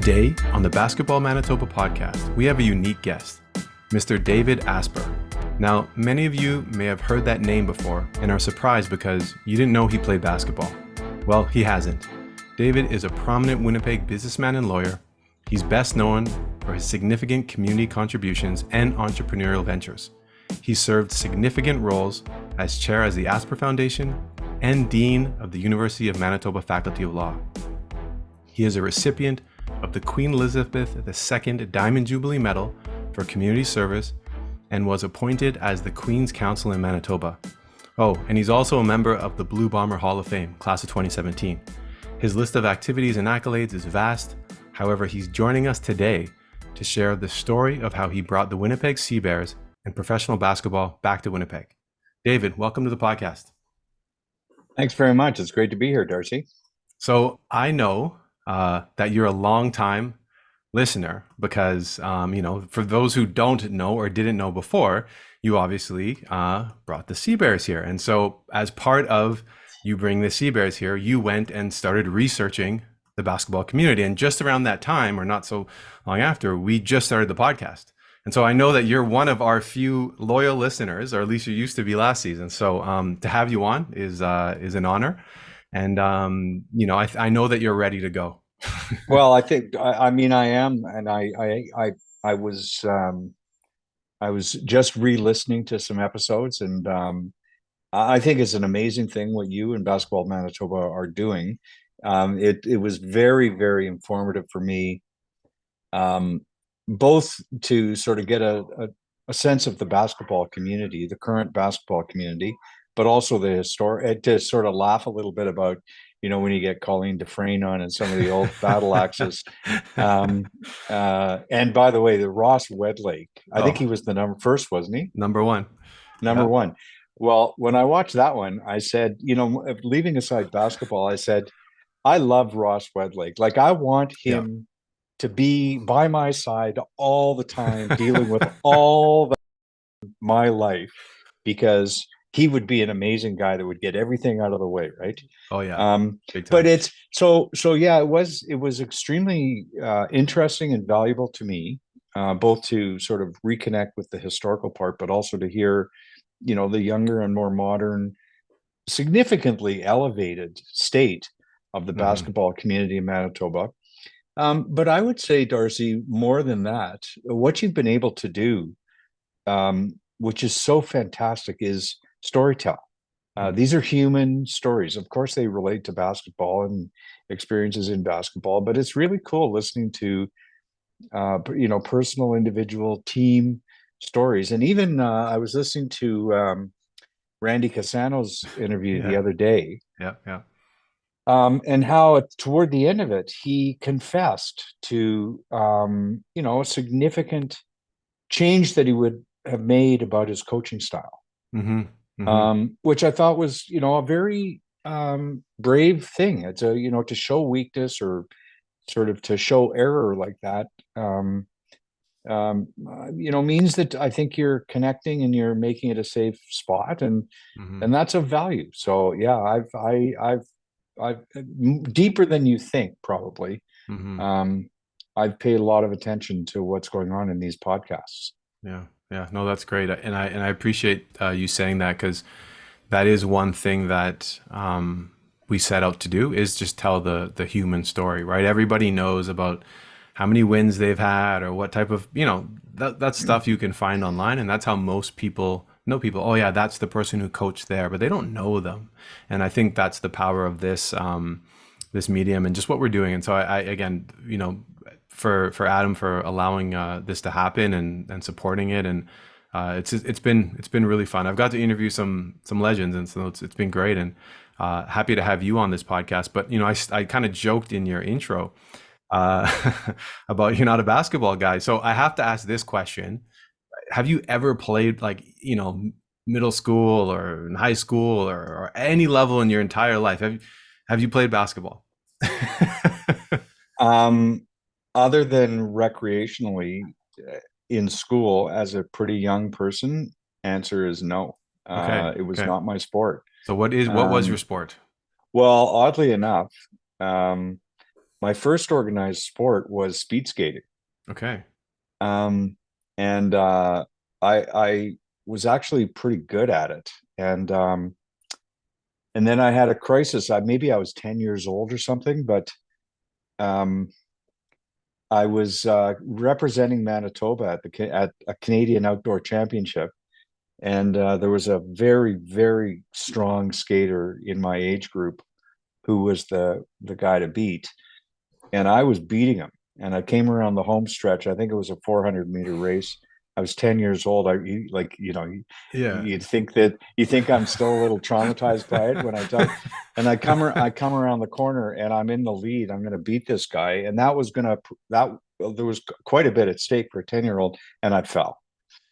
Today on the Basketball Manitoba Podcast, we have a unique guest, Mr. David Asper. Now, many of you may have heard that name before and are surprised because you didn't know he played basketball. Well, he hasn't. David is a prominent Winnipeg businessman and lawyer. He's best known for his significant community contributions and entrepreneurial ventures. He served significant roles as chair of the Asper Foundation and dean of the University of Manitoba Faculty of Law. He is a recipient of the Queen Elizabeth II Diamond Jubilee Medal for community service and was appointed as the Queen's Counsel in Manitoba. Oh, and he's also a member of the Blue Bomber Hall of Fame, class of 2017. His list of activities and accolades is vast. However, he's joining us today to share the story of how he brought the Winnipeg Sea Bears and professional basketball back to Winnipeg. David, welcome to the podcast. Thanks very much. It's great to be here, Darcy. So I know that you're a long-time listener because, for those who don't know or didn't know before, you obviously brought the Sea Bears here. And so as part of you bringing the Sea Bears here, you went and started researching the basketball community. And just around that time, or not so long after, we just started the podcast. And so I know that you're one of our few loyal listeners, or at least you used to be last season. So to have you on is an honor. And, I know that you're ready to go. Well, I think, I am. And I was just re-listening to some episodes, and I think it's an amazing thing what you and Basketball Manitoba are doing. It was very, very informative for me, both to sort of get a sense of the basketball community, the current basketball community, but also the historic, to sort of laugh a little bit about, when you get Colleen Dufresne on and some of the old battle axes. And by the way, the Ross Wedlake, I think he was the first, wasn't he? Number one. One. Well, when I watched that one, I said, leaving aside basketball, I said, I love Ross Wedlake. Like, I want him to be by my side all the time, dealing with all my life, because he would be an amazing guy that would get everything out of the way, right? Oh yeah. But it's so yeah, it was extremely interesting and valuable to me, both to sort of reconnect with the historical part, but also to hear, the younger and more modern, significantly elevated state of the basketball community in Manitoba. But I would say, Darcy, more than that, what you've been able to do, which is so fantastic, is storytell. These are human stories. Of course, they relate to basketball and experiences in basketball, but it's really cool listening to, personal, individual, team stories. And even I was listening to Randy Cassano's interview the other day. Yeah. And how toward the end of it, he confessed to, a significant change that he would have made about his coaching style. Which I thought was, a very brave thing. It's to show weakness or sort of to show error like that, means that I think you're connecting and you're making it a safe spot, and that's of value. So yeah, I've deeper than you think, probably. I've paid a lot of attention to what's going on in these podcasts. Yeah, no, that's great. And I appreciate you saying that, because that is one thing that we set out to do, is just tell the human story, right? Everybody knows about how many wins they've had or what type of, that stuff you can find online. And that's how most people know people. Oh yeah, that's the person who coached there, but they don't know them. And I think that's the power of this medium and just what we're doing. And so I again, for Adam for allowing this to happen and supporting it, and it's been really fun. I've got to interview some legends, and so it's been great, and happy to have you on this podcast. But I kind of joked in your intro about you're not a basketball guy, so I have to ask this question: have you ever played, like, middle school or in high school or any level in your entire life? Have you played basketball? Other than recreationally in school as a pretty young person, answer is no. It was not my sport. So what was your sport? Well, oddly enough, my first organized sport was speed skating. Okay. Um, and I was actually pretty good at it. And then I had a crisis. Maybe I was 10 years old or something, but um, I was representing Manitoba at a Canadian Outdoor Championship, and there was a very, very strong skater in my age group who was the guy to beat, and I was beating him. And I came around the home stretch. I think it was a 400-meter race. I was 10 years old. Yeah. You think I'm still a little traumatized by it when I tell you. And I come around the corner and I'm in the lead. I'm going to beat this guy, and there was quite a bit at stake for a 10-year-old, and I fell.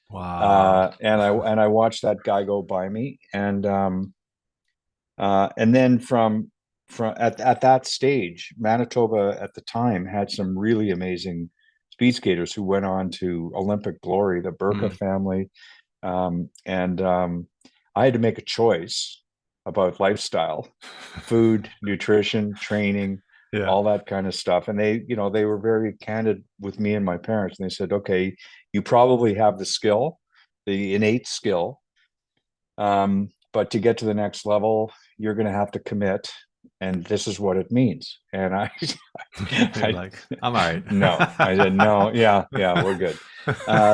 Wow. And I watched that guy go by me, and then from at that stage, Manitoba at the time had some really amazing speed skaters who went on to Olympic glory, the Burka Mm. family. And I had to make a choice about lifestyle, food, nutrition, training, Yeah. all that kind of stuff. And they were very candid with me and my parents. And they said, okay, you probably have the skill, the innate skill. But to get to the next level, you're going to have to commit. And this is what it means. And You're I, like, I'm all right. no, I said, no, yeah, we're good.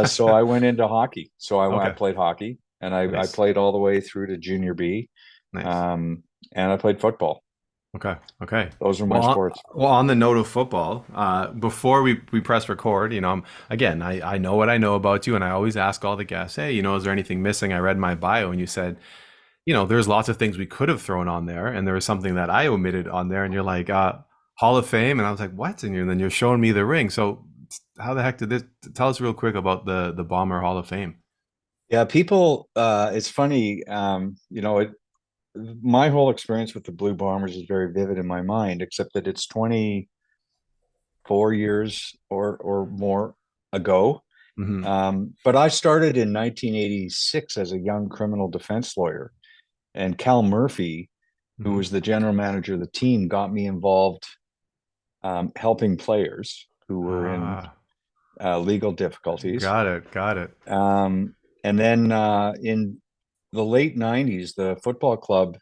So I went into hockey. So I Okay. played hockey, and I Nice. played all the way through to junior B. Nice. And I played football. Okay. Okay. Those were my sports. On the note of football, before we press record, again, I know what I know about you, and I always ask all the guests, hey, is there anything missing? I read my bio, and you said, there's lots of things we could have thrown on there, and there was something that I omitted on there, and you're like, Hall of Fame, and I was like, what? And then you're showing me the ring. So how the heck did this? Tell us real quick about the Bomber Hall of Fame. Yeah, people. It's funny. My whole experience with the Blue Bombers is very vivid in my mind, except that it's 24 years or more ago. Hmm. But I started in 1986 as a young criminal defense lawyer, and Cal Murphy, who Hmm. was the general manager of the team, got me involved, helping players who were in Ah, legal difficulties. got it. Got it. And then in the late 90s, the football club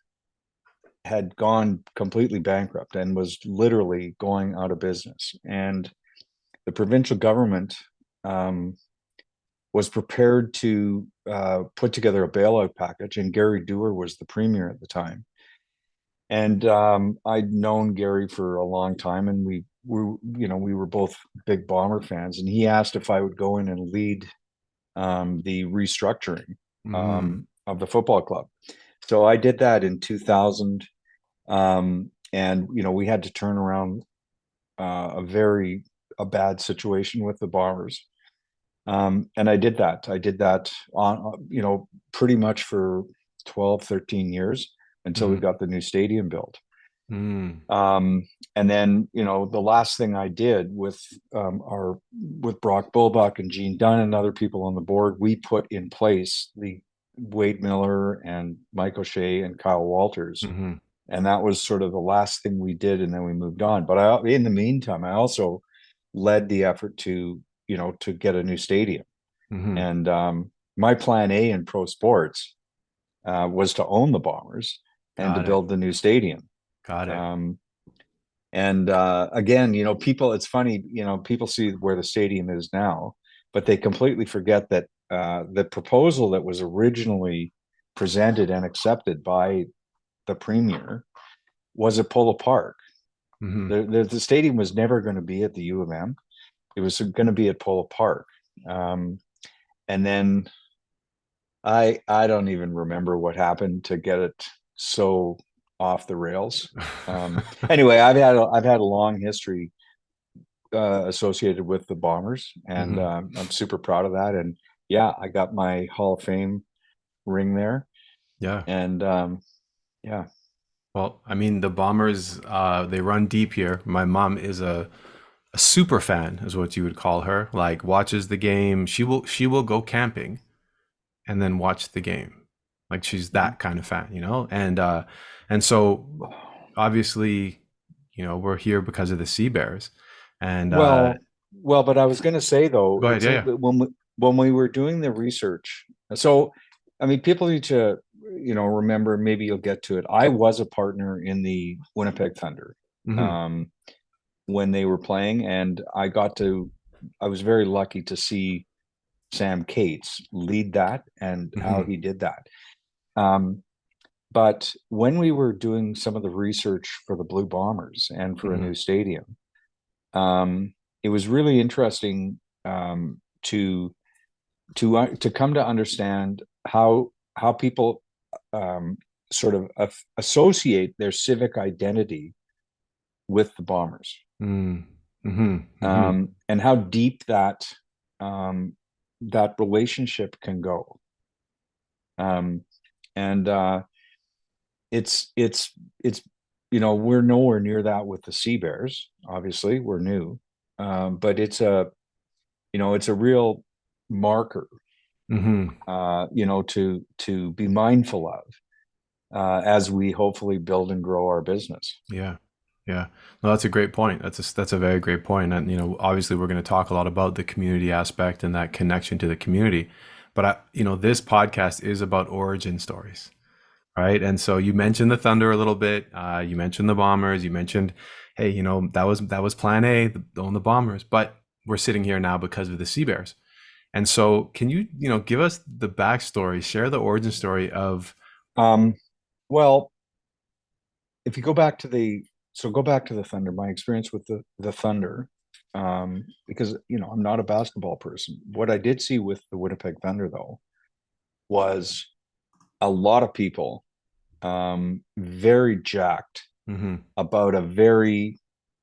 had gone completely bankrupt and was literally going out of business. And the provincial government was prepared to put together a bailout package, and Gary Dewar was the premier at the time. And I'd known Gary for a long time, and we were both big Bomber fans. And he asked if I would go in and lead the restructuring Mm. of the football club. So I did that in 2000, and we had to turn around a bad situation with the Bombers. And I did that. I did that on, pretty much for 12, 13 years until we Mm. got the new stadium built. Mm. And then, the last thing I did with Brock Bulbuck and Gene Dunn and other people on the board, we put in place the Wade Miller and Mike O'Shea and Kyle Walters. Hmm. And that was sort of the last thing we did, and then we moved on. But in the meantime, I also led the effort to get a new stadium. Hmm. And my plan A in pro sports was to own the Bombers and to Got it. build the new stadium. Got it. Um, and again, people, it's funny, people see where the stadium is now, but they completely forget that the proposal that was originally presented and accepted by the premier was at Polo Park. Hmm. The stadium was never going to be at the U of M. It was going to be at Polo Park. And then I don't even remember what happened to get it so off the rails. Anyway, I've had a long history associated with the Bombers, and Hmm. I'm super proud of that. And yeah, I got my Hall of Fame ring there, Yeah. and yeah. Well, I mean, the Bombers, they run deep here. My mom is a super fan, is what you would call her. Like, watches the game. She will go camping and then watch the game. Like, she's Mhm. that kind of fan. And so obviously, we're here because of the Sea Bears. And but I was going to say though, go ahead. Yeah, when we were doing the research, so I mean, people need to remember. Maybe you'll get to it. I was a partner in the Winnipeg Thunder when they were playing, and I was very lucky to see Sam Cates lead that and how he did that. But when we were doing some of the research for the Blue Bombers and for a new stadium, it was really interesting to come to understand how people sort of associate their civic identity with the Bombers, and how deep that relationship can go. It's we're nowhere near that with the Sea Bears. Obviously, we're new, but it's a real marker, to be mindful of as we hopefully build and grow our business. Yeah. No, that's a great point. That's a very great point. And, obviously we're going to talk a lot about the community aspect and that connection to the community. But this podcast is about origin stories, right? And so you mentioned the Thunder a little bit. You mentioned the Bombers. You mentioned, hey, that was plan A, own the Bombers. But we're sitting here now because of the Sea Bears. And so can you, give us the backstory, share the origin story of... Well, if you go back to the Thunder, my experience with the Thunder, because, I'm not a basketball person. What I did see with the Winnipeg Thunder, though, was a lot of people very jacked about a very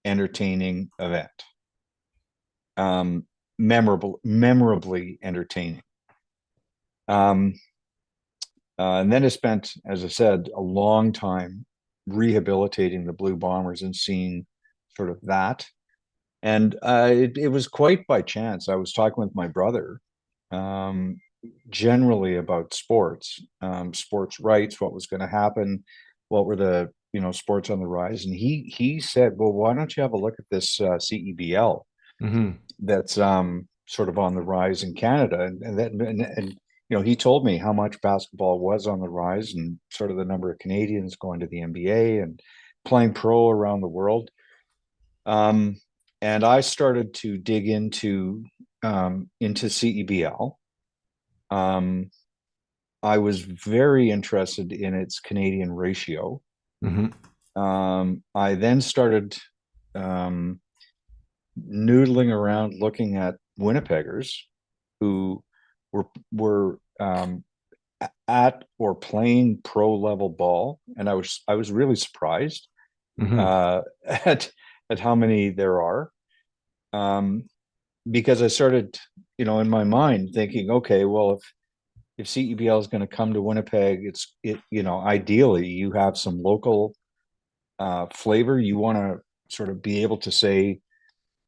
entertaining event. Memorably entertaining. And then I spent, as I said, a long time rehabilitating the Blue Bombers and seeing sort of that. And it was quite by chance. I was talking with my brother generally about sports rights, what was going to happen, what were the sports on the rise. And he said, well, why don't you have a look at this CEBL that's sort of on the rise in Canada? And he told me how much basketball was on the rise and sort of the number of Canadians going to the NBA and playing pro around the world. And I started to dig into CEBL. I was very interested in its Canadian ratio. I then started noodling around looking at Winnipeggers who were at or playing pro level ball, and I was really surprised at how many there are, because I started in my mind thinking, okay, well, if CEBL is going to come to Winnipeg, ideally you have some local flavor. You want to sort of be able to say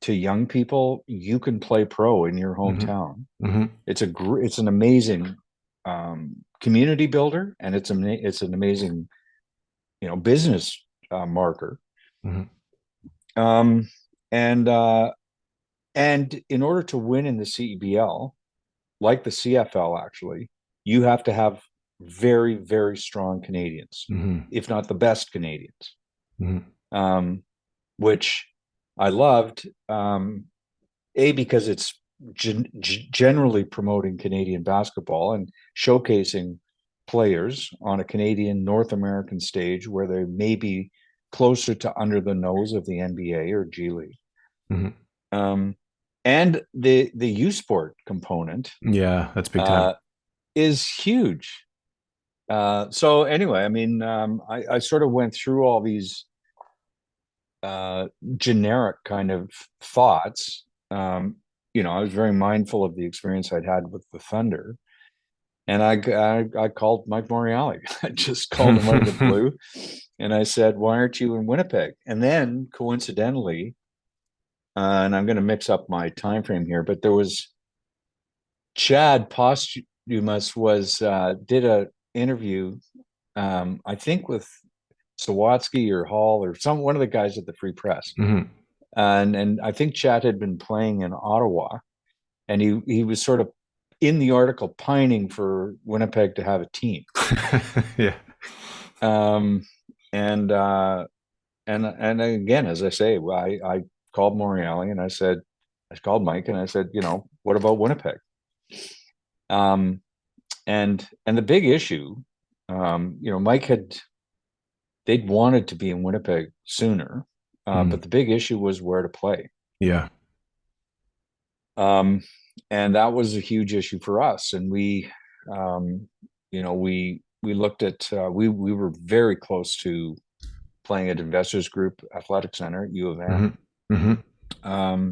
to young people, you can play pro in your hometown. It's an amazing community builder, and it's an amazing business marker. And in order to win in the CEBL, like the CFL, actually, you have to have very, very strong Canadians, if not the best Canadians, which I loved, because it's generally promoting Canadian basketball and showcasing players on a Canadian North American stage where they may be closer to under the nose of the NBA or G League. And the U Sport component, that's big time, is huge. So anyway, I mean, I sort of went through all these generic kind of thoughts. I was very mindful of the experience I'd had with the Thunder, and I called Mike Morreale. I just called him out of the blue, and I said, "Why aren't you in Winnipeg?" And then coincidentally, and I'm going to mix up my time frame here, but there was Chad Posthumus did a interview, I think with Sawatsky or Hall or one of the guys at the Free Press. Mm-hmm. And I think Chat had been playing in Ottawa, and he was sort of in the article pining for Winnipeg to have a team. Yeah. Um, and again, as I say, I called Morreale and I called Mike and I said, what about Winnipeg? And the big issue, Mike they'd wanted to be in Winnipeg sooner, but the big issue was where to play. Yeah. And that was a huge issue for us. And we looked at, we were very close to playing at Investors Group Athletic Center at U of M. Mm-hmm. Mm-hmm.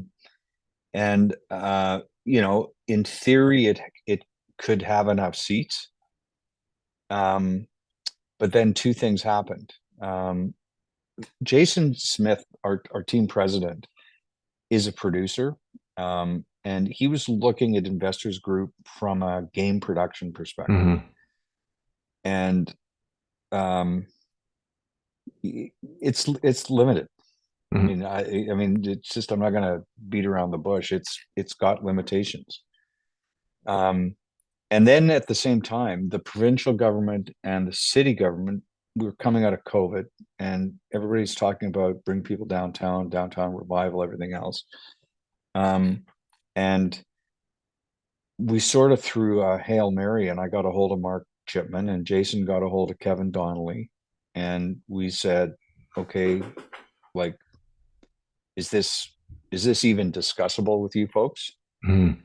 And in theory, it could have enough seats. But then two things happened. Jason Smith, our team president, is a producer. And he was looking at Investors Group from a game production perspective. Mm-hmm. And it's limited. Mm-hmm. I mean, it's just, I'm not going to beat around the bush. It's got limitations. And then at the same time, the provincial government and the city government, we were coming out of COVID, and everybody's talking about bring people downtown revival, everything else. And we sort of threw a Hail Mary, and I got a hold of Mark Chipman, and Jason got a hold of Kevin Donnelly. And we said, okay, like, is this even discussable with you folks? Mm-hmm.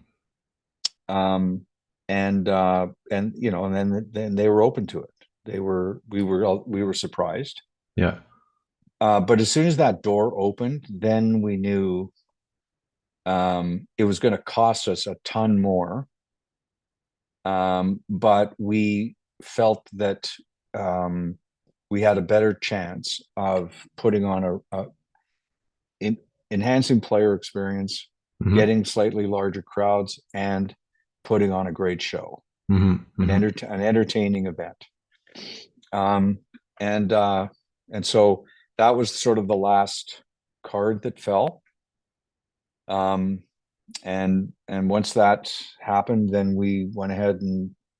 And then they were open to it. We were surprised. Yeah. But as soon as that door opened, then we knew it was going to cost us a ton more. But we felt that we had a better chance of putting on enhancing player experience, Mm-hmm. getting slightly larger crowds, and putting on a great show, mm-hmm. an entertaining event. And so that was sort of the last card that fell. And once that happened, then we went ahead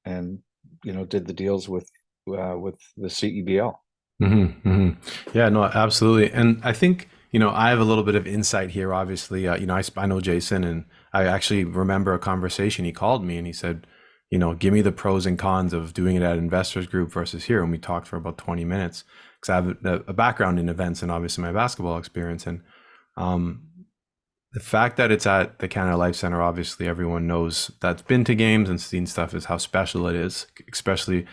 and did the deals with the CEBL. Mm-hmm. Mm-hmm. Yeah, no, absolutely. And I think, I have a little bit of insight here, obviously. I know Jason, and I actually remember a conversation. He called me and he said, give me the pros and cons of doing it at Investors Group versus here. And we talked for about 20 minutes because I have a background in events and obviously my basketball experience. And the fact that it's at the Canada Life Center, obviously everyone knows that's been to games and seen stuff, is how special it is, especially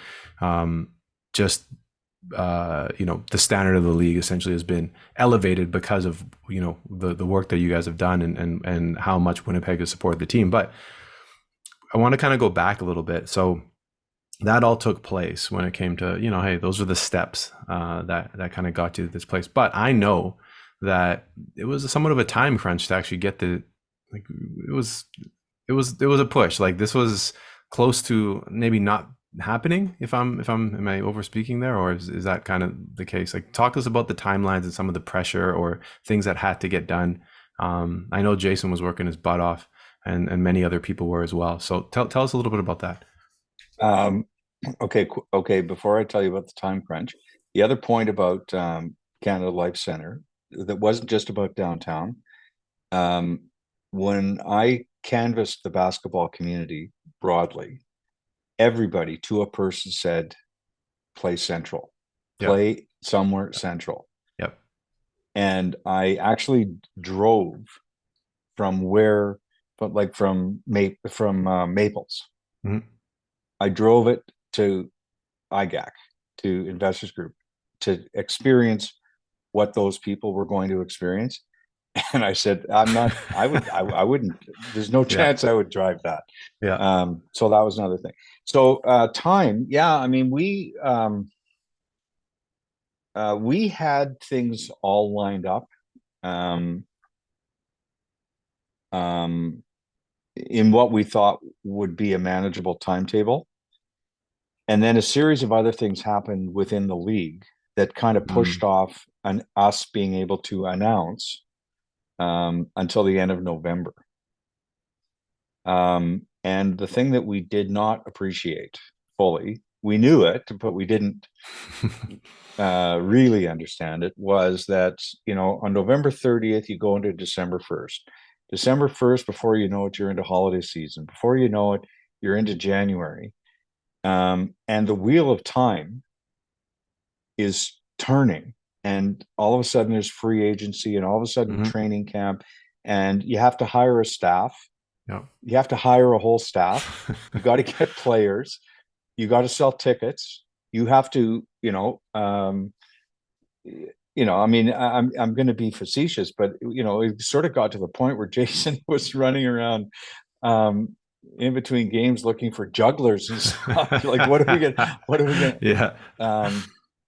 the standard of the league essentially has been elevated because of the work that you guys have done and how much Winnipeg has supported the team. But I want to kind of go back a little bit. So that all took place when it came to hey, those are the steps that kind of got you to this place. But I know that it was somewhat of a time crunch to actually get it was a push. Like, this was close to maybe not happening, am I overspeaking there, or is that kind of the case? Like, talk to us about the timelines and some of the pressure or things that had to get done. I know Jason was working his butt off, and many other people were as well. So tell us a little bit about that. Okay. Before I tell you about the time crunch, the other point about Canada Life Center that wasn't just about downtown. When I canvassed the basketball community broadly, everybody to a person said, play central, play somewhere central. Yep. And I actually drove from Maples. Mm-hmm. I drove it to IGAC, to Investors Group, to experience what those people were going to experience. And I said, I wouldn't, there's no chance I would drive that. Yeah. So that was another thing. So time, I mean, we had things all lined up in what we thought would be a manageable timetable. And then a series of other things happened within the league that kind of pushed off us being able to announce until the end of November. And the thing that we did not appreciate fully, we knew it, but we didn't really understand it, was that, on November 30th, you go into December 1st. December 1st, before you know it, you're into holiday season. Before you know it, you're into January. And the wheel of time is turning. And all of a sudden there's free agency, and all of a sudden training camp, and you have to hire a staff. Yeah. You have to hire a whole staff. You got to get players. You got to sell tickets. You have to, I mean, I'm going to be facetious, but it sort of got to the point where Jason was running around in between games looking for jugglers and stuff. Like, what are we gonna? Yeah.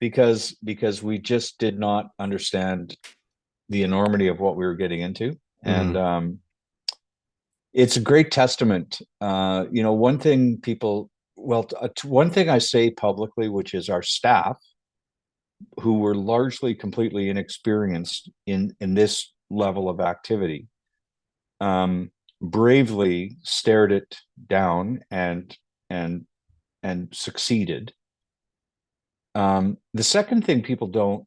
Because we just did not understand the enormity of what we were getting into, and it's a great testament. One thing one thing I say publicly, which is our staff, who were largely completely inexperienced in this level of activity, bravely stared it down and succeeded. The second thing people don't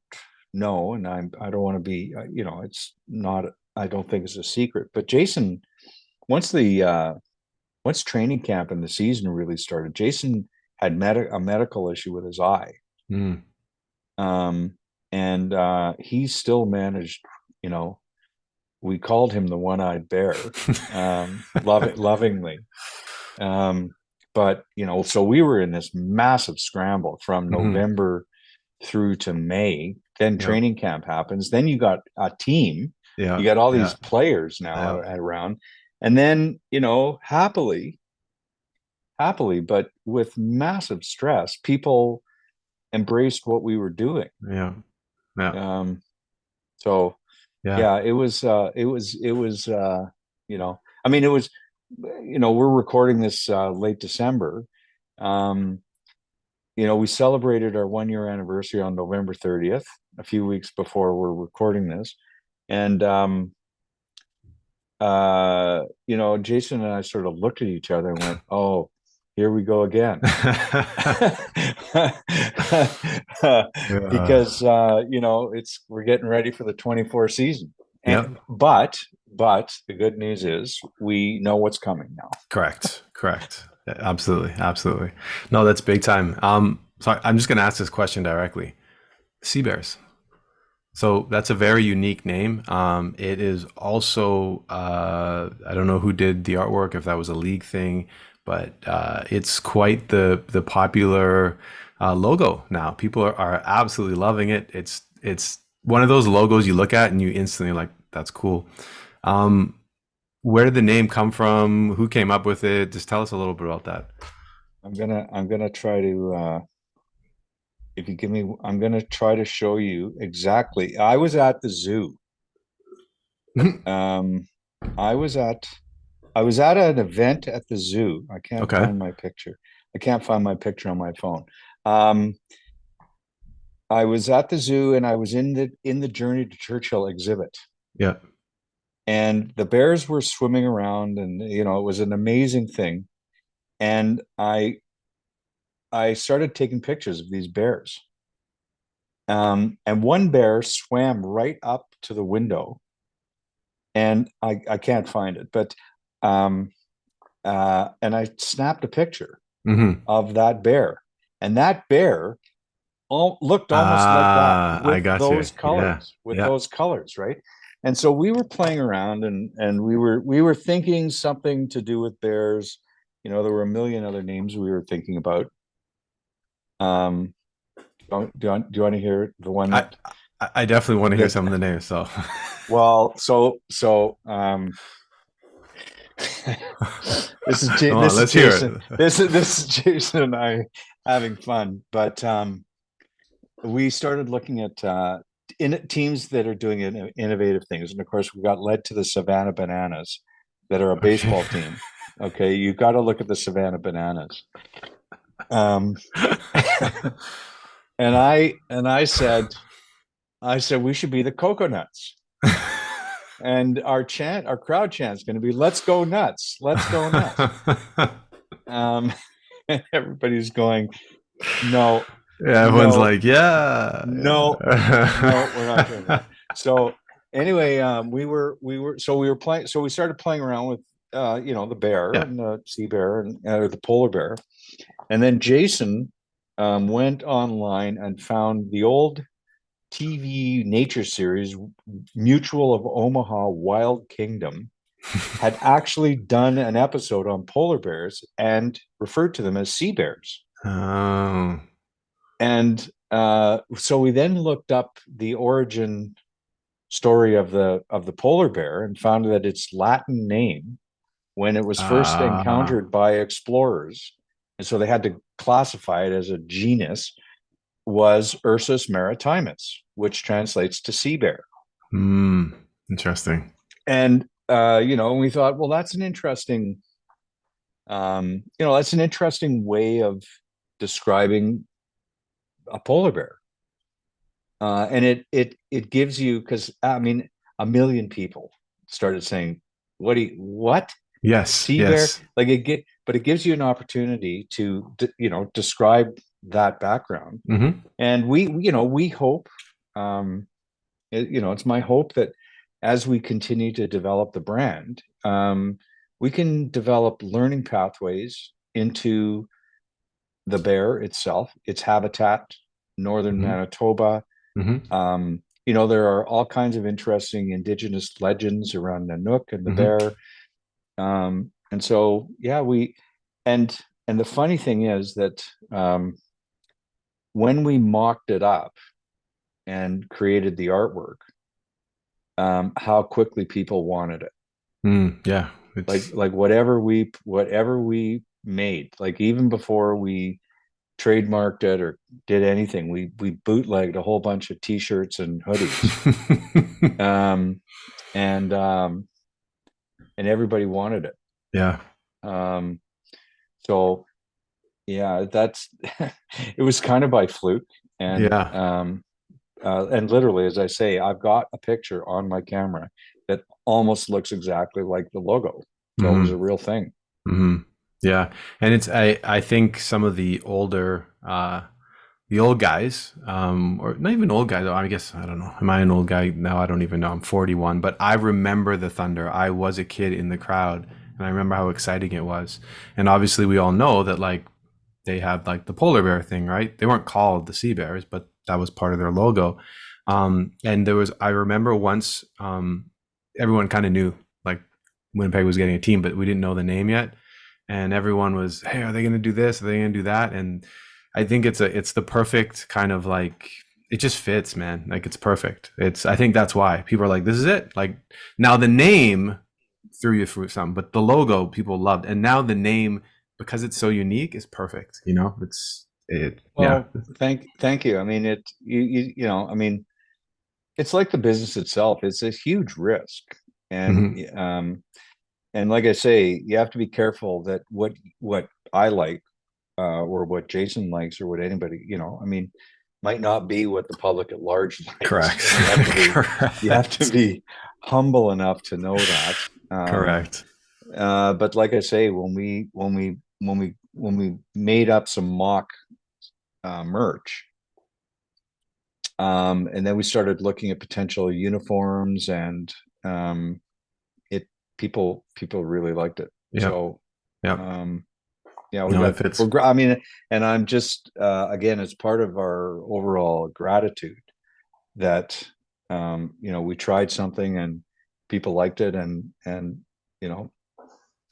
know, and I don't want to be, it's not, I don't think it's a secret, but Jason, once training camp and the season really started, Jason had a medical issue with his eye. And he still managed, we called him the one-eyed bear, lovingly. But, so we were in this massive scramble from November through to May. Then training camp happens. Then you got a team. Yeah. You got all these players now around. And then, happily, but with massive stress, people embraced what we were doing. Yeah. Yeah. So yeah, it was, I mean, it was, we're recording this late December. We celebrated our 1-year anniversary on November 30th, a few weeks before we're recording this. And, Jason and I sort of looked at each other and went, oh, here we go again. Because, we're getting ready for the 24 season. And, but the good news is we know what's coming now. Correct. Absolutely. No, that's big time. So I'm just going to ask this question directly. Sea Bears. So that's a very unique name. It is also, I don't know who did the artwork, if that was a league thing, but it's quite the popular logo now. People are absolutely loving it. It's one of those logos you look at and you instantly like, that's cool. Where did the name come from? Who came up with it? Just tell us a little bit about that. I'm gonna try to, if you give me, I'm gonna try to show you exactly. I was at the zoo. I was at an event at the zoo. I can't find my picture. I can't find my picture on my phone. I was at the zoo, and I was in the Journey to Churchill exhibit. Yeah. And the bears were swimming around, and it was an amazing thing. And I started taking pictures of these bears. And one bear swam right up to the window, and I can't find it, but and I snapped a picture of that bear, and that bear looked almost like that with those colors, those colors, right? And so we were playing around, and we were thinking something to do with bears. There were a million other names we were thinking about. Do you want to hear the one that I definitely want to hear some of the names? So, well, so this is let's Jason. hear it. This is Jason and I having fun, but we started looking at teams that are doing innovative things, and of course, we got led to the Savannah Bananas, that are a baseball team. Okay, you got to look at the Savannah Bananas. And I said we should be the coconuts. And our crowd chant is going to be "Let's go nuts, let's go nuts." Everybody's going, no, Yeah, everyone's no, like, yeah, no, yeah. no, we're not doing that. So anyway, we started playing around with the bear Yeah. and the sea bear and or the polar bear. And then Jason went online and found the old TV nature series Mutual of Omaha Wild Kingdom had actually done an episode on polar bears and referred to them as sea bears. Oh, And so we then looked up the origin story of the polar bear and found that its Latin name, when it was first ah, encountered by explorers, and so they had to classify it as a genus, was Ursus maritimus, which translates to sea bear. interesting. And we thought, well, that's an interesting way of describing a polar bear. And it gives you, because I mean, a million people started saying, what Yes, sea bear? yes. Like but it gives you an opportunity to describe that background. Hmm. And we hope, it's my hope that as we continue to develop the brand, we can develop learning pathways into the bear itself, its habitat, northern Hmm. Manitoba. Hmm. There are all kinds of interesting indigenous legends around Nanook and the Hmm. bear. And so, yeah, and the funny thing is that when we mocked it up and created the artwork, how quickly people wanted it. Yeah, Like it's whatever we made, like even before we trademarked it or did anything, we bootlegged a whole bunch of t-shirts and hoodies. Um, and and everybody wanted it. yeah, Um, so yeah, that's it was kind of by fluke. And yeah. literally, as I say, I've got a picture on my camera that almost looks exactly like the logo. So it was a Hmm. real thing. Hmm. Yeah, and it's I think some of the old guys, or not even old guys. I guess I don't know. Am I an old guy now? I don't even know. I'm 41, but I remember the Thunder. I was a kid in the crowd, and I remember how exciting it was. And obviously, we all know that like they had like the polar bear thing, right? They weren't called the Sea Bears, but that was part of their logo. And I remember once, everyone kind of knew like Winnipeg was getting a team, but we didn't know the name yet. And everyone was, hey, are they going to do this? Are they going to do that? And I think it's the perfect kind of like, it just fits, man. Like it's perfect. I think that's why people are like, this is it. Like now the name threw you through something, but the logo people loved. And now the name, because it's so unique, is perfect. Yeah. Well, thank you. I mean, I mean, it's like the business itself. It's a huge risk, and Hmm. and like I say, you have to be careful that what I like, or what Jason likes, or what anybody, I mean, might not be what the public at large likes, Correct. and you have to Correct. be humble enough to know that. Correct. But like I say, when we made up some mock merch, and then we started looking at potential uniforms, and it people really liked it. Yep. So Yep. um, yeah, No, it fits. I mean, and I'm just again, it's part of our overall gratitude that we tried something and people liked it, and you know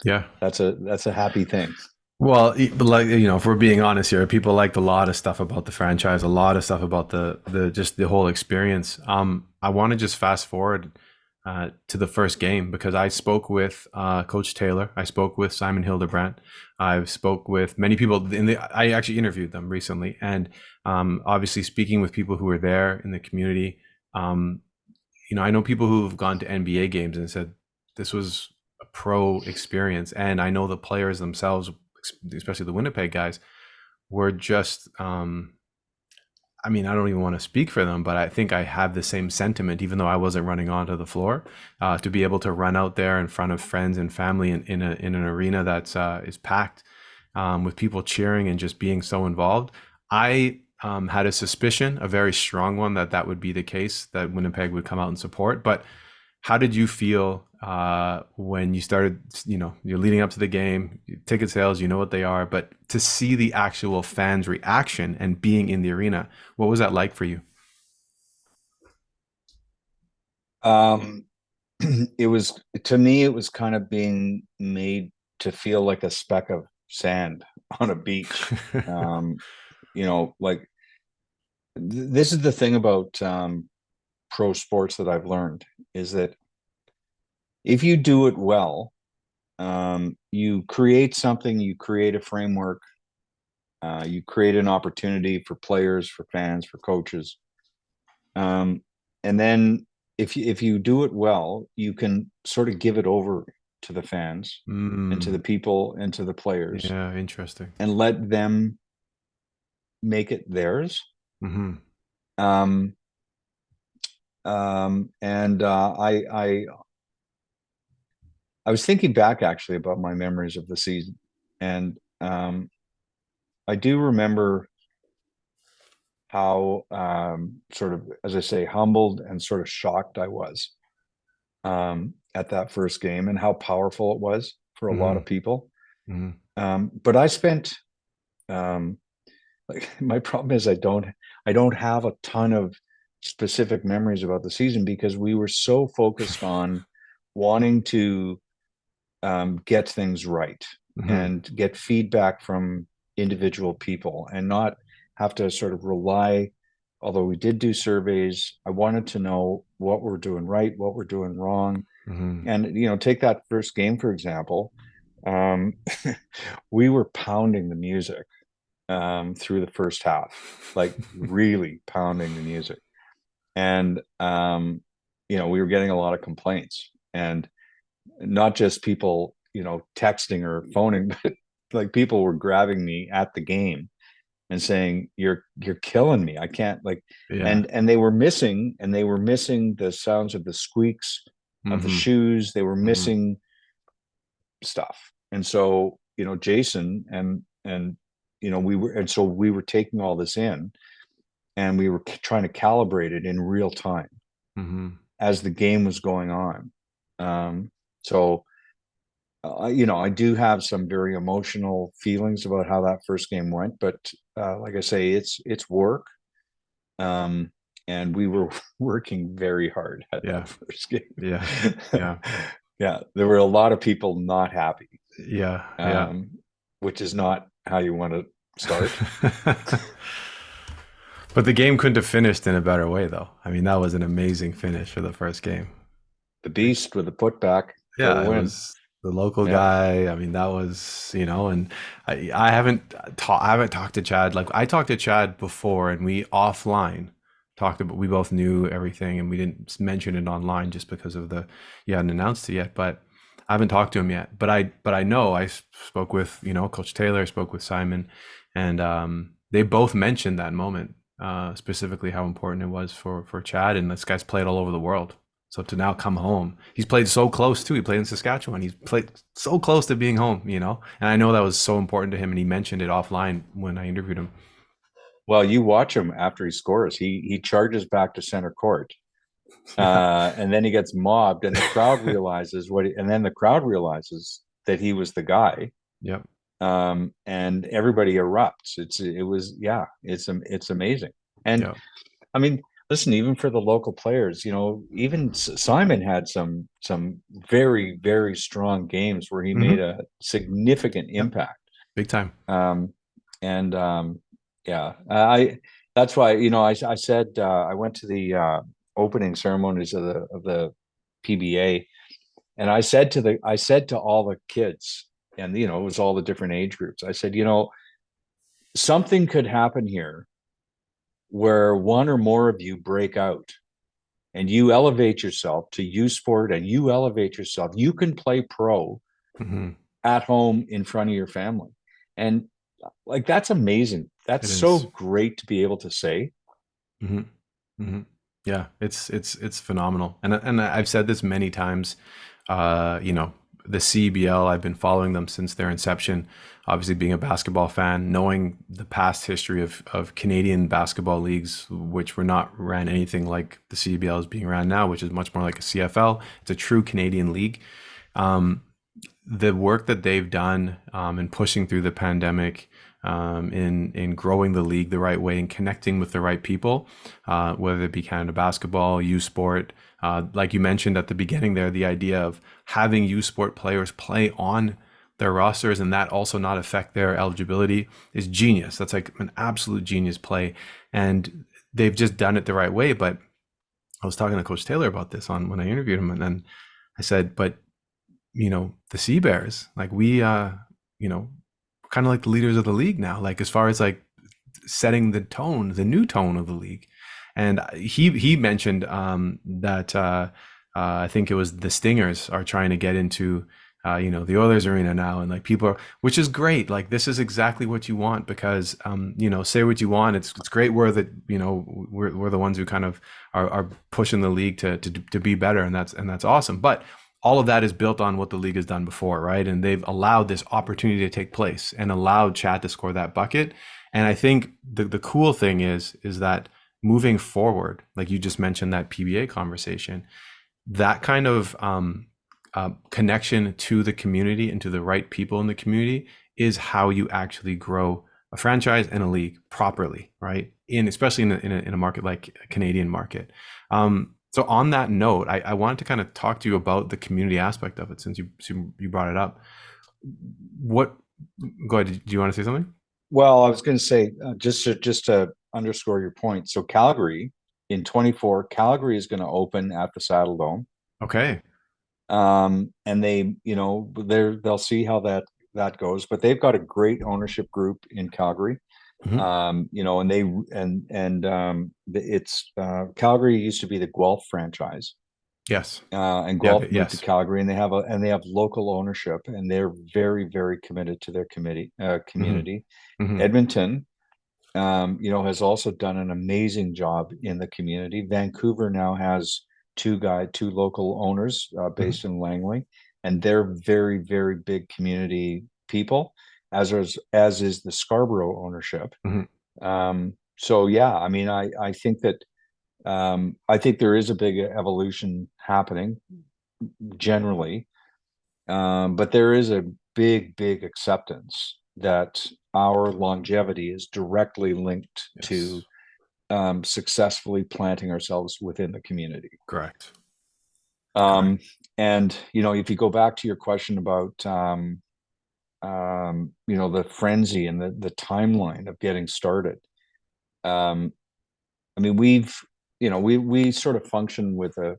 Yeah. that's a happy thing. Well, but like if we're being honest here, people liked a lot of stuff about the franchise, a lot of stuff about the just the whole experience. I want to just fast forward to the first game because I spoke with Coach Taylor, I spoke with Simon Hildebrandt, I spoke with many people I actually interviewed them recently, and obviously speaking with people who were there in the community. Um, I know people who've gone to NBA games and said this was a pro experience, and I know the players themselves, especially the Winnipeg guys, were just I mean, I don't even want to speak for them, but I think I have the same sentiment, even though I wasn't running onto the floor, to be able to run out there in front of friends and family in an arena that's is packed with people cheering and just being so involved. I had a suspicion, a very strong one, that that would be the case, that Winnipeg would come out and support. But how did you feel when you started, you're leading up to the game, ticket sales, you know what they are, but to see the actual fans' reaction and being in the arena, what was that like for you? Um, it was, to me, it was kind of being made to feel like a speck of sand on a beach. Like this is the thing about pro sports that I've learned, is that if you do it well, you create something, you create a framework, you create an opportunity for players, for fans, for coaches. And then if you do it well, you can sort of give it over to the fans and to the Mm, people and to the players yeah, interesting. and let them make it theirs. Hmm. Um, and I was thinking back actually about my memories of the season, and I do remember how sort of, as I say, humbled and sort of shocked I was at that first game, and how powerful it was for a lot Hmm. of people. Hmm. But I spent like my problem is I don't have a ton of specific memories about the season, because we were so focused on wanting to get things right Hmm. and get feedback from individual people, and not have to sort of rely. Although we did do surveys, I wanted to know what we're doing right, what we're doing wrong. Hmm. And take that first game for example. um, we were pounding the music through the first half, like really pounding the music. And we were getting a lot of complaints, and not just people, texting or phoning, but like people were grabbing me at the game and saying, you're killing me. I can't, like, Yeah. and they were missing the sounds of the squeaks of the Hmm. shoes. They were Hmm. missing stuff. And so, Jason we were taking all this in, and we were trying to calibrate it in real time Hmm. as the game was going on. So I do have some very emotional feelings about how that first game went, but like I say, it's work, um, and we were working very hard at Yeah. that first game. Yeah. Yeah. Yeah, there were a lot of people not happy, Yeah. Yeah. um, which is not how you want to start. But the game couldn't have finished in a better way, though. I mean, that was an amazing finish for the first game. The beast with the putback for the Yeah, it win. was the local Yeah. guy. I mean, that was, and I haven't talked to Chad. Like I talked to Chad before, and we offline talked about. We both knew everything, and we didn't mention it online just because of the you hadn't announced it yet. But I haven't talked to him yet. But I know I spoke with Coach Taylor, spoke with Simon, and they both mentioned that moment specifically how important it was for Chad. And this guy's played all over the world. So to now come home, he's played so close too. He played in Saskatchewan. He's played so close to being home. And I know that was so important to him. And he mentioned it offline when I interviewed him. Well, you watch him after he scores. He charges back to center court, Yeah. and then he gets mobbed, and the crowd realizes and then the crowd realizes that he was the guy, Yep. and everybody erupts. Yeah, it's amazing. And Yep. I mean, listen, even for the local players, even Simon had some very, very strong games where he made Hmm. a significant Yep. impact. Big time. And yeah, that's why, I said, I went to the opening ceremonies of the PBA, and I said to all the kids, and it was all the different age groups. I said, something could happen here where one or more of you break out and you elevate yourself to U Sport, and you elevate yourself. You can play pro Hmm. at home in front of your family. And like, that's amazing. It That's so is. great to be able to say. Hmm. Hmm. Yeah, it's phenomenal, and I've said this many times. You know, the CBL. I've been following them since their inception. Obviously, being a basketball fan, knowing the past history of Canadian basketball leagues, which were not ran anything like the CBL is being ran now, which is much more like a CFL. It's a true Canadian league. Um, the work that they've done in pushing through the pandemic, in growing the league the right way and connecting with the right people, whether it be Canada Basketball, U Sport, like you mentioned at the beginning there, the idea of having U Sport players play on their rosters and that also not affect their eligibility is genius. That's like an absolute genius play, and they've just done it the right way. But I was talking to Coach Taylor about this on when I interviewed him, and then I said, but you know, the Sea Bears, like we, you know, kind of like the leaders of the league now, like as far as like setting the tone, the new tone of the league. And he mentioned that I think it was the Stingers are trying to get into you know, the Oilers arena now, and like people are, which is great. Like this is exactly what you want because you know, say what you want. It's great. We're the, you know, we're the ones who kind of are pushing the league to be better, and that's awesome. But all of that is built on what the league has done before, right? And they've allowed this opportunity to take place and allowed Chad to score that bucket. And I think the cool thing is that moving forward, like you just mentioned that PBA conversation, that kind of connection to the community and to the right people in the community is how you actually grow a franchise and a league properly, right? Especially in a market like a Canadian market. So on that note, I wanted to kind of talk to you about the community aspect of it since you brought it up. What? Go ahead. Do you want to say something? Well, I was going to say just to underscore your point. So Calgary in 24, Calgary is going to open at the Saddle Dome. Okay. And they, you know, they'll see how that goes, but they've got a great ownership group in Calgary. Hmm. You know, and it's Calgary used to be the Guelph franchise. Yes. And Yeah. Guelph moved to Yes. Calgary, and they have local ownership, and they're very, very committed to their Hmm. community. Hmm. Edmonton, you know, has also done an amazing job in the community. Vancouver now has two local owners Hmm. based in Langley, and they're very, very big community people, as is the Scarborough ownership. Hmm. So yeah, I mean, I think there is a big evolution happening generally, but there is a big, big acceptance that our longevity is directly linked to Yes. successfully planting ourselves within the community. Correct. Correct. Um, and you know, if you go back to your question about you know, the frenzy and the timeline of getting started, um, I mean, we sort of function with a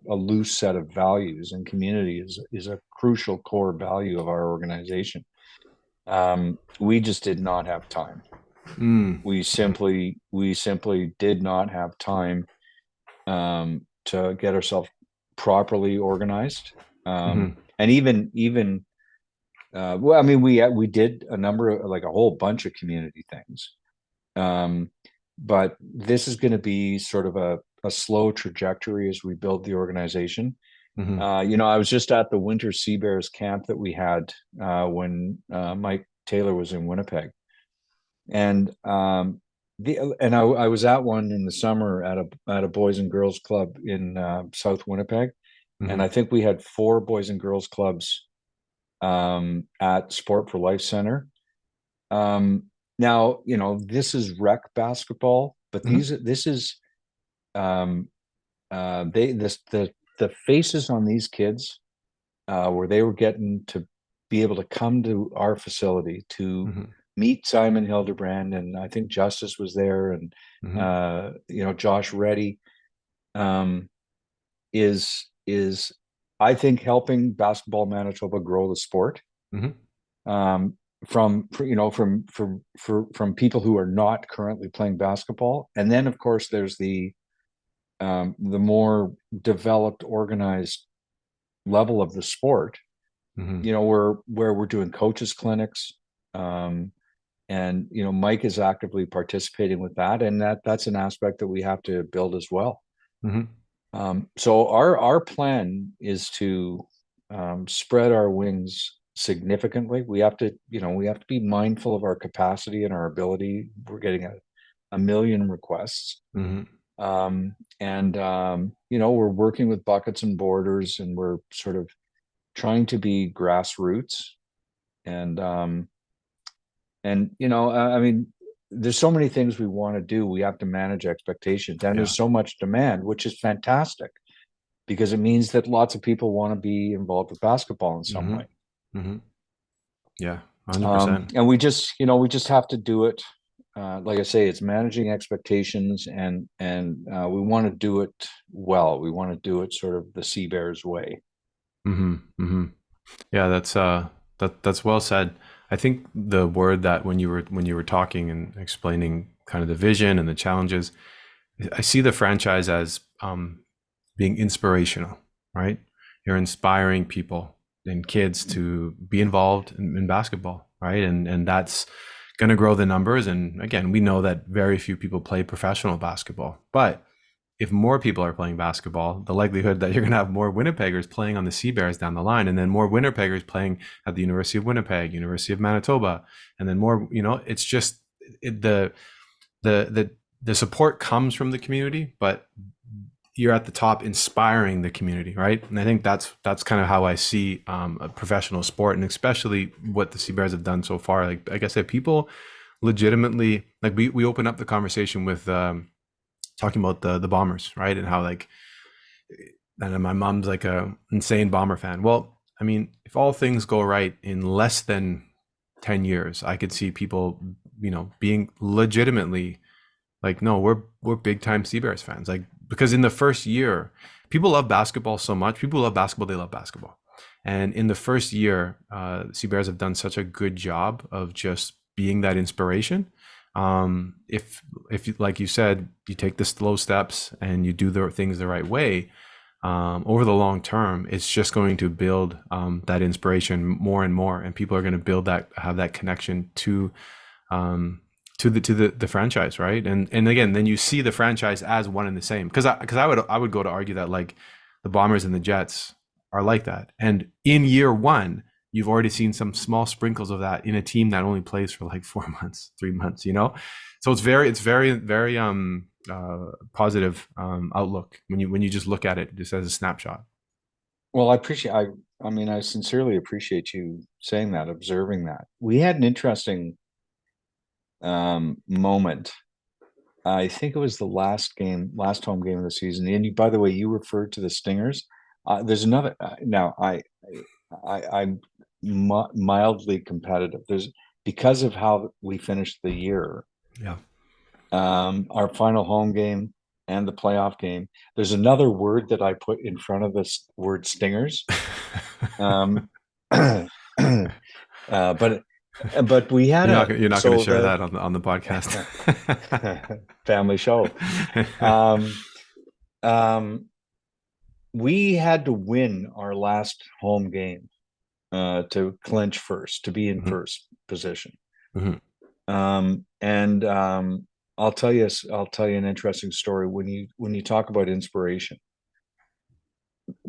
loose set of values, and community is a crucial core value of our organization. We just did not have time. Mm. We simply did not have time to get ourselves properly organized. Hmm. And even well, I mean, we did a number of, like, a whole bunch of community things. Um, but this is going to be sort of a slow trajectory as we build the organization. Hmm. You know, I was just at the Winter Sea Bears camp that we had when Mike Taylor was in Winnipeg, and I was at one in the summer at a boys and girls club in South Winnipeg, and Hmm. I think we had four boys and girls clubs at Sport for Life Center. Now, you know, this is rec basketball, but Hmm. this is um, they this the faces on these kids where they were getting to be able to come to our facility to Hmm. meet Simon Hildebrand, and I think Justice was there, and Hmm. you know, Josh Reddy, um, is I think helping Basketball Manitoba grow the sport, Hmm. um, from you know, from people who are not currently playing basketball, and then of course there's the more developed, organized level of the sport. Hmm. You know, where we're doing coaches clinics, um, and Mike is actively participating with that, and that's an aspect that we have to build as well. So our plan is to spread our wings significantly. We have to be mindful of our capacity and our ability. We're getting a million requests. We're working with buckets and borders, and we're sort of trying to be grassroots. There's so many things we want to do. We have to manage expectations, and there's so much demand, which is fantastic, because it means that lots of people want to be involved with basketball in some way. Yeah, 100%. And we just have to do it. Like I say, it's managing expectations, and we want to do it well. We want to do it sort of the Sea Bears way. Yeah, that's well said. I think the word that when you were talking and explaining kind of the vision and the challenges, I see the franchise as being inspirational, right? You're inspiring people and kids to be involved in basketball, right? And that's going to grow the numbers. And again, we know that very few people play professional basketball, but if more people are playing basketball, the likelihood that you're going to have more Winnipeggers playing on the Sea Bears down the line, and then more Winnipeggers playing at the University of Winnipeg, University of Manitoba, and then more, it's just the support comes from the community, but you're at the top inspiring the community, right? And I think that's kind of how I see a professional sport, and especially what the Sea Bears have done so far. Like I said, people legitimately, like we open up the conversation with talking about the Bombers, right? And how and my mom's like a insane Bomber fan. Well, I mean, if all things go right in less than 10 years, I could see people, being legitimately like, no, we're big time Sea Bears fans. Like, because in the first year, people love basketball so much. People love basketball, they love basketball. And in the first year, Sea Bears have done such a good job of just being that inspiration. If like you said, you take the slow steps and you do the things the right way, over the long term, it's just going to build that inspiration more and more, and people are going to have that connection to the franchise, right? And again, then you see the franchise as one and the same. Because I would go to argue that like the Bombers and the Jets are like that, and in year one, you've already seen some small sprinkles of that in a team that only plays for like 4 months, 3 months, So it's very positive outlook when you just look at it just as a snapshot. Well, I sincerely appreciate you saying that, observing that. We had an interesting moment. I think it was the last home game of the season. And by the way, you referred to the Stingers. There's another. Now, I'm mildly competitive. Because of how we finished the year. Yeah. Our final home game and the playoff game. There's another word that I put in front of this word Stingers. But we had you're not going to share that on the podcast. Family show. We had to win our last home game to clinch first, to be in first position. I'll tell you an interesting story when you talk about inspiration,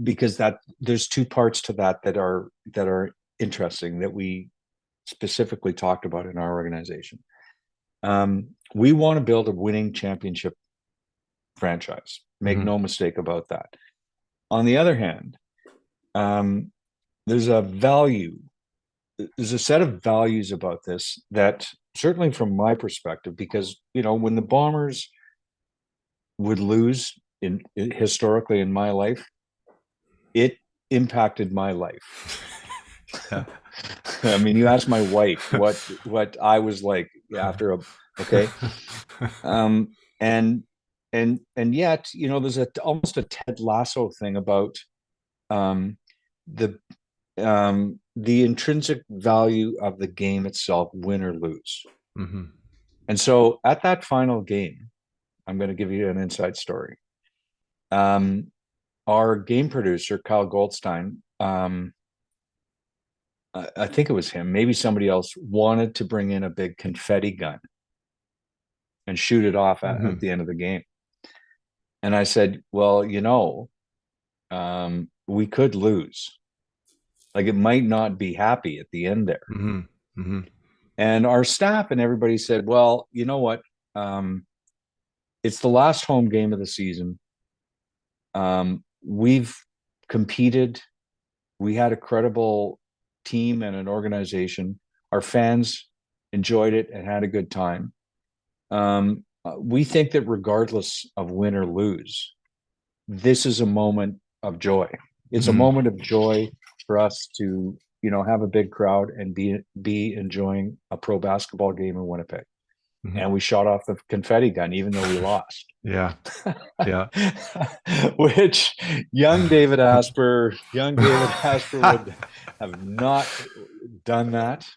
because there's two parts to that are interesting that we specifically talked about in our organization. We want to build a winning championship franchise. Make no mistake about that. On the other hand, there's a set of values about this that, certainly from my perspective, because when the Bombers would lose historically in my life, it impacted my life. Yeah. I mean, you ask my wife what I was like after okay. And yet, there's almost a Ted Lasso thing about the intrinsic value of the game itself, win or lose. And so at that final game, I'm going to give you an inside story. Our game producer, Kyle Goldstein, I think it was him, maybe somebody else, wanted to bring in a big confetti gun and shoot it off at the end of the game. And I said, well, we could lose. Like, it might not be happy at the end there. And our staff and everybody said, well, you know what? It's the last home game of the season. We've competed. We had a credible team and an organization. Our fans enjoyed it and had a good time. We think that regardless of win or lose, this is a moment of joy. It's a moment of joy for us to, have a big crowd and be enjoying a pro basketball game in Winnipeg. And we shot off the confetti gun, even though we lost. Yeah. Which young David Asper would have not done that.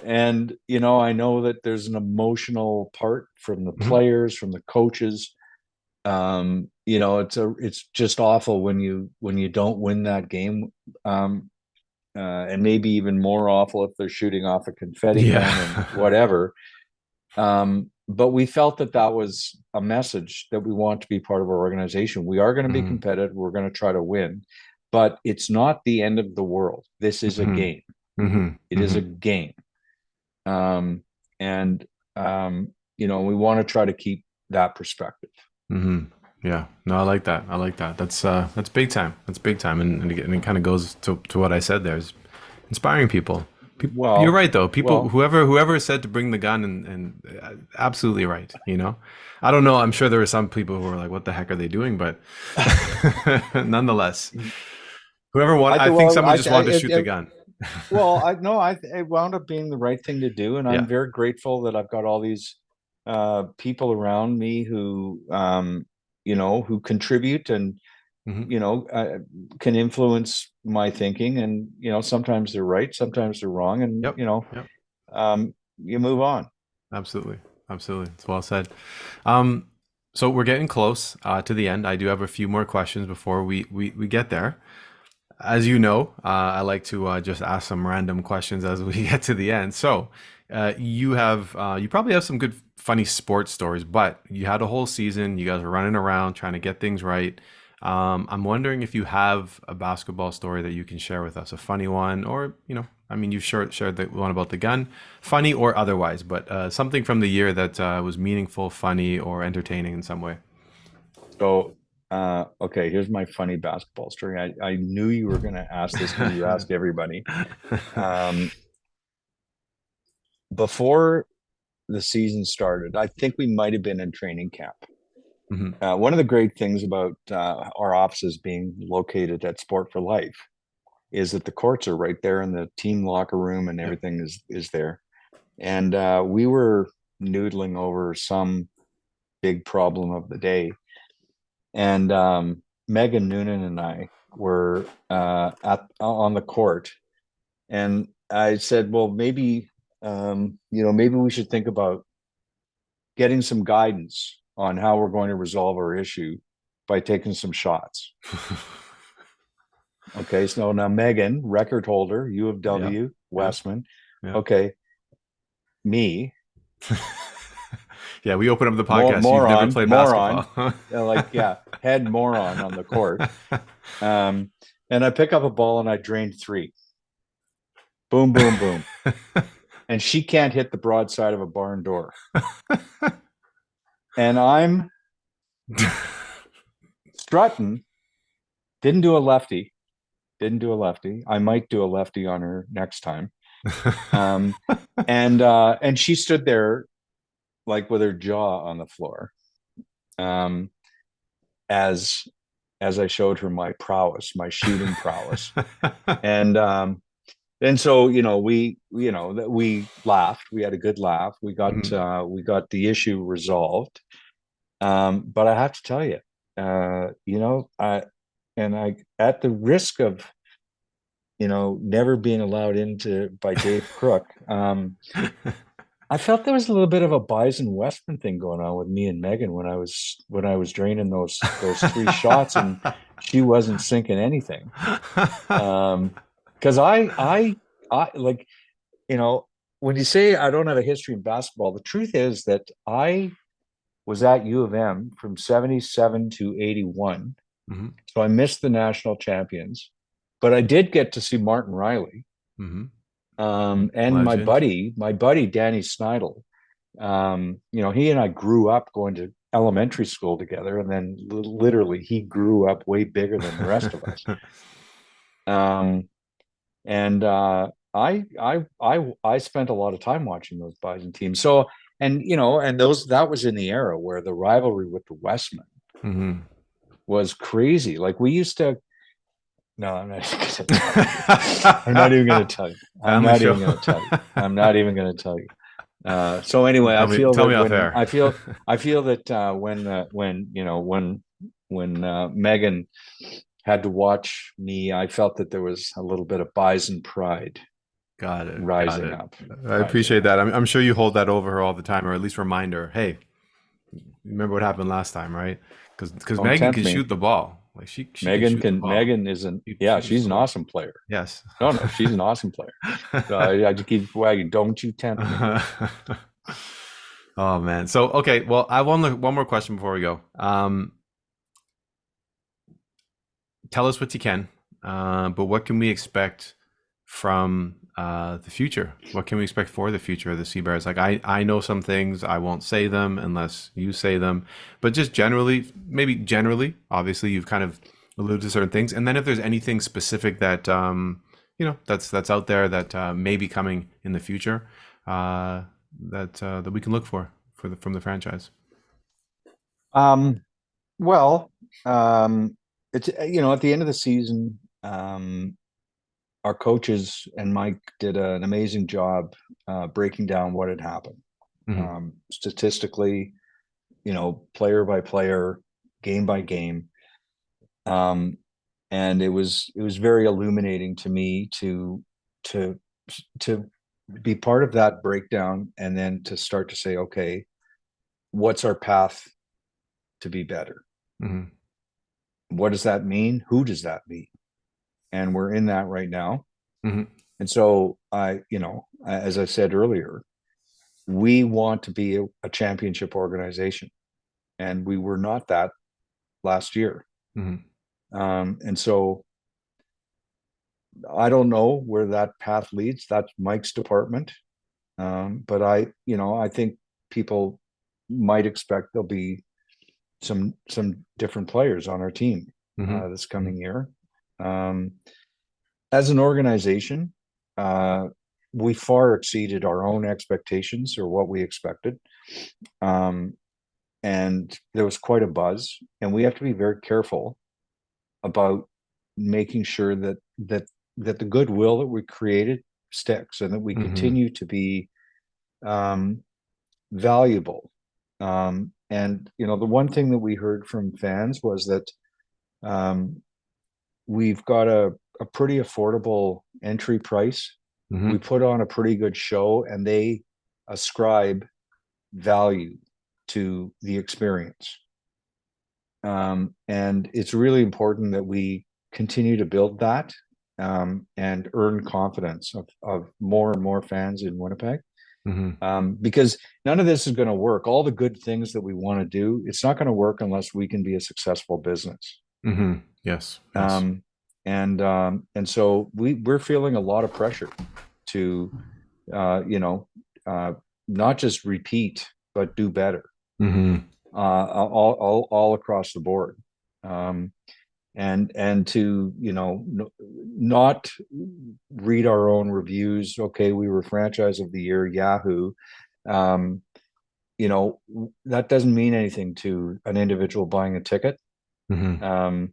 And, I know that there's an emotional part from the players, from the coaches. It's just awful when you don't win that game. And maybe even more awful if they're shooting off a confetti gun and whatever. But we felt that was a message that we want to be part of our organization. We are going to be competitive. We're going to try to win, but it's not the end of the world. This is a game. It is a game. We want to try to keep that perspective. Yeah, no, I like that. That's big time. That's big time. And it kind of goes to what I said there, is inspiring people. Well, you're right though. Whoever said to bring the gun and absolutely right. I don't know. I'm sure there were some people who were like, what the heck are they doing? But nonetheless, whoever wanted, I think someone just wanted to shoot the gun. It wound up being the right thing to do. And I'm very grateful that I've got all these people around me who, who contribute and, can influence my thinking. And, sometimes they're right, sometimes they're wrong. And, you move on. Absolutely. It's well said. So we're getting close to the end. I do have a few more questions before we get there. As you know, I like to just ask some random questions as we get to the end. So you probably have some good, funny sports stories, but you had a whole season. You guys were running around trying to get things right. I'm wondering if you have a basketball story that you can share with us, a funny one, or, you've shared the one about the gun, funny or otherwise, but something from the year that was meaningful, funny, or entertaining in some way. So, okay, here's my funny basketball story. I knew you were going to ask this because you asked everybody. Before the season started, I think we might have been in training camp. One of the great things about our offices being located at Sport for Life is that the courts are right there in the team locker room and everything is there. And we were noodling over some big problem of the day. And Megan Noonan and I were on the court. And I said, well, maybe we should think about getting some guidance on how we're going to resolve our issue by taking some shots. Okay, so now Megan, record holder, U of W, Westman. Yeah. Okay, me. Yeah, we open up the podcast. You've never played basketball. Head moron on the court. And I pick up a ball and I drain 3. Boom, boom, boom. And she can't hit the broadside of a barn door. And I'm strutting. Didn't do a lefty. I might do a lefty on her next time. And she stood there like with her jaw on the floor. As I showed her my prowess, my shooting prowess. And so, we laughed. We had a good laugh. We got the issue resolved. But I have to tell you, I at the risk of, never being allowed into by Dave Crook, I felt there was a little bit of a Bison Westman thing going on with me and Megan when I was draining those 3 shots and she wasn't sinking anything. Because I like, when you say I don't have a history in basketball, the truth is that I was at U of M from 77 to 81. Mm-hmm. So I missed the national champions, but I did get to see Martin Riley. Mm-hmm. And Legend. my buddy Danny Snidel. He and I grew up going to elementary school together, and then literally he grew up way bigger than the rest of us. Um, and I spent a lot of time watching those Bison teams. So, that was in the era where the rivalry with the Westmen Mm-hmm. was crazy. Like we used to. No, I'm not even going to tell you. I'm not even going to tell you. I'm Family not show. even going to tell you. I'm not even going to tell you. So anyway, Tell me, tell me off air. I feel that when Megan had to watch me, I felt that there was a little bit of Bison pride Got it. rising up. I appreciate that. I'm sure you hold that over her all the time, or at least remind her, hey, remember what happened last time, right? Because Don't Megan tempt can me. shoot the ball. Like she Megan shoot the ball. Megan isn't. Yeah, she's an awesome player. Yes. No, she's an awesome player. So I just keep wagging. Don't you tempt me. Oh man. So okay, well, I have one more question before we go. Tell us what you can, but what can we expect from the future? What can we expect for the future of the Sea Bears? Like I know some things, I won't say them unless you say them, but just maybe generally, obviously you've kind of alluded to certain things, and then if there's anything specific that that's out there that may be coming in the future, that we can look from the franchise. Well, it's at the end of the season, our coaches and Mike did an amazing job breaking down what had happened, Mm-hmm. statistically, player by player, game by game, and it was very illuminating to me to be part of that breakdown, and then to start to say, okay, what's our path to be better? Mm-hmm. What does that mean? Who does that mean? And we're in that right now. Mm-hmm. And so as I said earlier, we want to be a championship organization, and we were not that last year. Mm-hmm. And so I don't know where that path leads. That's Mike's department. But I think people might expect there'll be some different players on our team this coming year. As an organization, we far exceeded our own expectations, or what we expected. And there was quite a buzz, and we have to be very careful about making sure that the goodwill that we created sticks, and that we continue to be valuable. And the one thing that we heard from fans was that we've got a pretty affordable entry price. Mm-hmm. We put on a pretty good show, and they ascribe value to the experience. And it's really important that we continue to build that, and earn confidence of more and more fans in Winnipeg. Mm-hmm. Because none of this is going to work. All the good things that we want to do, it's not going to work unless we can be a successful business. Mm-hmm. Yes. Yes. And so we're feeling a lot of pressure to, not just repeat, but do better. Mm-hmm. All across the board. And to not read our own reviews. Okay, we were franchise of the year, Yahoo. That doesn't mean anything to an individual buying a ticket. Mm-hmm.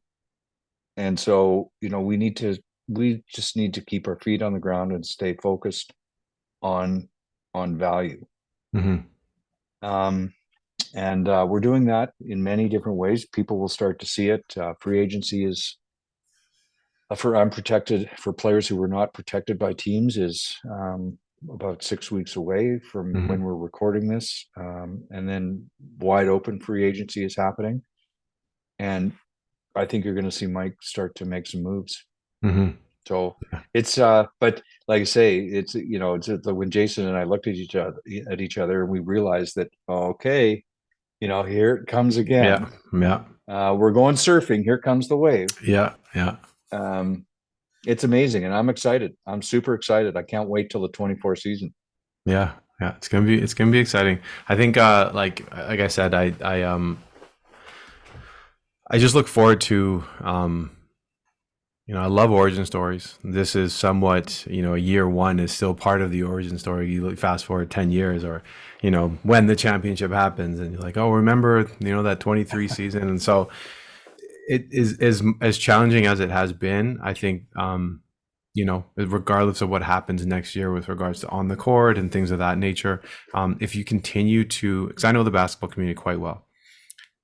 And so we just need to keep our feet on the ground and stay focused on value. Mm-hmm. And we're doing that in many different ways. People will start to see it. Free agency is for unprotected, for players who were not protected by teams, is about 6 weeks away from Mm-hmm. when we're recording this. And then wide open free agency is happening. And I think you're going to see Mike start to make some moves. Mm-hmm. So it's but like I say, it's when Jason and I looked at each other and we realized that, okay, here it comes again. We're going surfing. Here comes the wave. It's amazing, and I'm excited. I'm super excited. I can't wait till the 24 season. Yeah, it's gonna be exciting. I think like I said, I just look forward to I love origin stories. This is somewhat, year one is still part of the origin story. You fast forward 10 years or, when the championship happens and you're like, oh, remember, that 23 season. And so it is as challenging as it has been. I think, regardless of what happens next year with regards to on the court and things of that nature, if you continue to, because I know the basketball community quite well,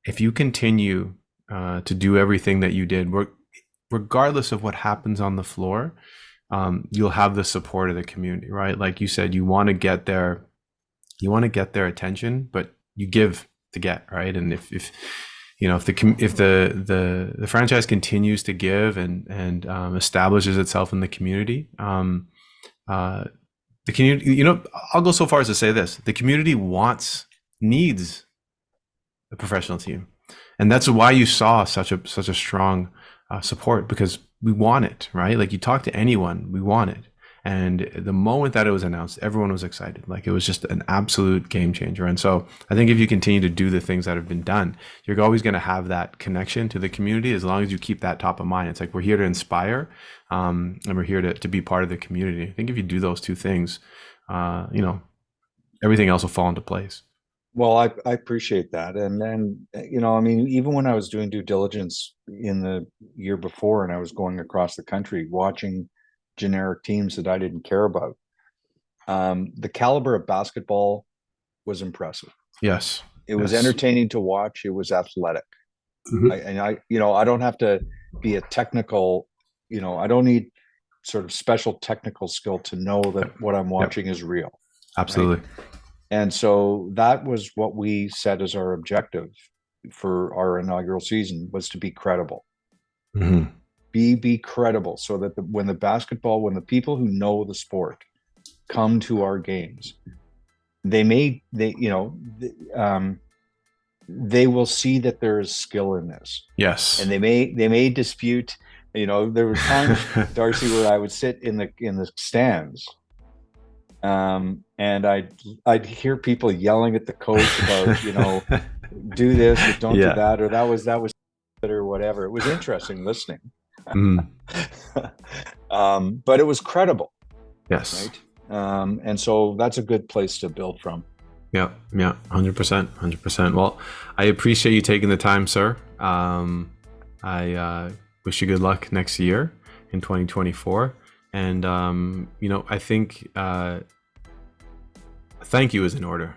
if you continue to do everything that you did, regardless of what happens on the floor, you'll have the support of the community, right? Like you said, you want to get their attention, but you give to get, right? And if the franchise continues to give and establishes itself in the community, the community, I'll go so far as to say this: the community needs a professional team, and that's why you saw such a strong support, because we want it, right? Like you talk to anyone, we want it. And the moment that it was announced, everyone was excited. Like it was just an absolute game changer. And so I think if you continue to do the things that have been done, you're always going to have that connection to the community as long as you keep that top of mind. It's like we're here to inspire, and we're here to be part of the community. I think if you do those two things, everything else will fall into place. Well, I appreciate that. And then, even when I was doing due diligence in the year before and I was going across the country watching generic teams that I didn't care about, the caliber of basketball was impressive. Yes. It was entertaining to watch. It was athletic. Mm-hmm. I don't have to be a technical, I don't need sort of special technical skill to know that what I'm watching is real. Absolutely. Right? And so that was what we set as our objective for our inaugural season, was to be credible. Mm-hmm. Be credible, so that when the people who know the sport come to our games, they will see that there is skill in this. Yes. And they may dispute, there were times, Darcy, where I would sit in the stands, and I'd hear people yelling at the coach about, do this or don't do that, or that was or whatever. It was interesting listening. But it was credible. Yes. Right. And so that's a good place to build from. Yeah. 100%. Well, I appreciate you taking the time, sir. I wish you good luck next year in 2024. And, I think thank you is in order,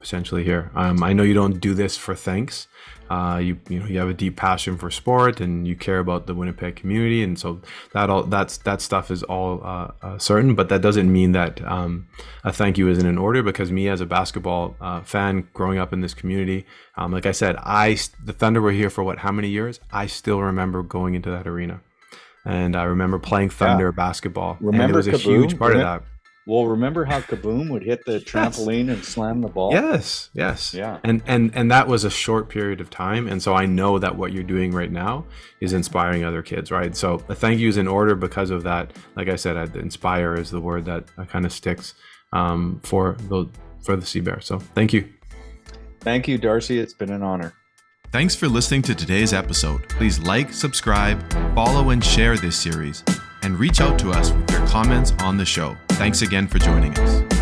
essentially here. I know you don't do this for thanks. You have a deep passion for sport and you care about the Winnipeg community. And so that stuff is all certain, but that doesn't mean that a thank you isn't in order, because me as a basketball fan growing up in this community, like I said, the Thunder were here for how many years? I still remember going into that arena. And I remember playing Thunder basketball. And it was a huge part of that. Well, remember how Kaboom would hit the trampoline and slam the ball? Yes. Yeah. And that was a short period of time. And so I know that what you're doing right now is inspiring other kids, right? So a thank you is in order because of that. Like I said, inspire is the word that kind of sticks for the Sea Bears. So thank you. Thank you, Darcy. It's been an honor. Thanks for listening to today's episode. Please like, subscribe, follow, and share this series, and reach out to us with your comments on the show. Thanks again for joining us.